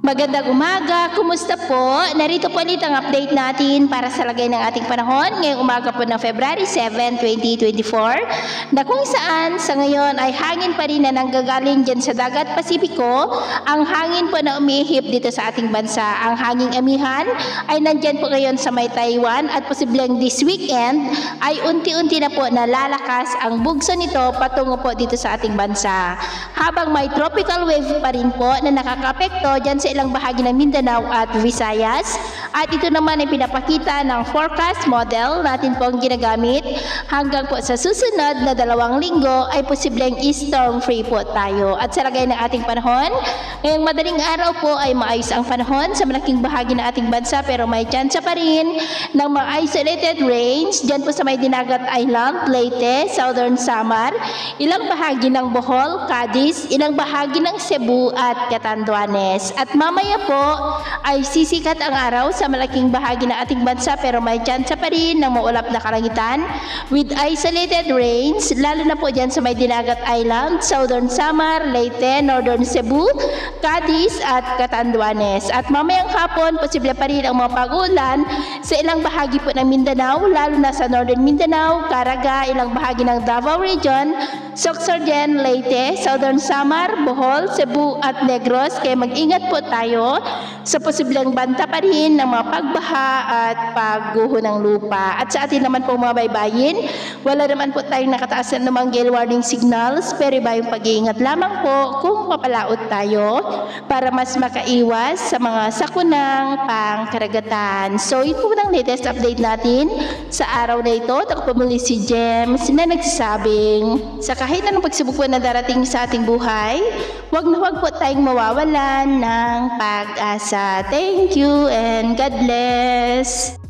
Magandang umaga, kumusta po? Narito po ulit ang update natin para sa lagay ng ating panahon ngayong umaga po ng February 7, 2024 na kung saan sa ngayon ay hangin pa rin na nanggagaling dyan sa dagat Pasipiko. Ang hangin po na umihip dito sa ating bansa, ang hanging amihan ay nandyan po ngayon sa may Taiwan at posibleng this weekend ay unti-unti na po nalalakas ang bugso nito patungo po dito sa ating bansa. Habang may tropical wave pa rin po na nakakapekto dyan sa ilang bahagi ng Mindanao at Visayas. At ito naman ay pinapakita ng forecast model natin pong ginagamit. Hanggang po sa susunod na 2 linggo ay posibleng storm free po tayo. At sa lagay ng ating panahon, ngayong madaling araw po ay maayos ang panahon sa malaking bahagi ng ating bansa pero may tsansa pa rin ng mga isolated rains dyan po sa may Dinagat Island, Leyte, Southern Samar, ilang bahagi ng Bohol, Cadiz, ilang bahagi ng Cebu at Catanduanes. At mamaya po ay sisikat ang araw sa malaking bahagi ng ating bansa pero may tsansa pa rin ng maulap na kalangitan with isolated rains lalo na po dyan sa may Dinagat Island, Southern Samar, Leyte, Northern Cebu, Cadiz at Catanduanes. At mamayang hapon posible pa rin ang mga pag-ulan sa ilang bahagi po ng Mindanao lalo na sa Northern Mindanao, Caraga, ilang bahagi ng Davao Region, Sorsogon, Leyte, Southern Samar, Bohol, Cebu at Negros. Kaya mag-ingat po tayo sa posibleng banta pa rin ng mga pagbaha at pagguho ng lupa. At sa atin naman po mga baybayin, wala naman po tayong nakataasan ng gale warning signals pero iba yung pag-iingat lamang po kung papalaot tayo para mas makaiwas sa mga sakunang pangkaragatan. So yun po ng latest update natin sa araw na ito. Ako po muli si James na nagsasabing sa kahit anong pagsubok po na darating sa ating buhay, wag na wag po tayong mawawalan ng pag-asa. Thank you and God bless.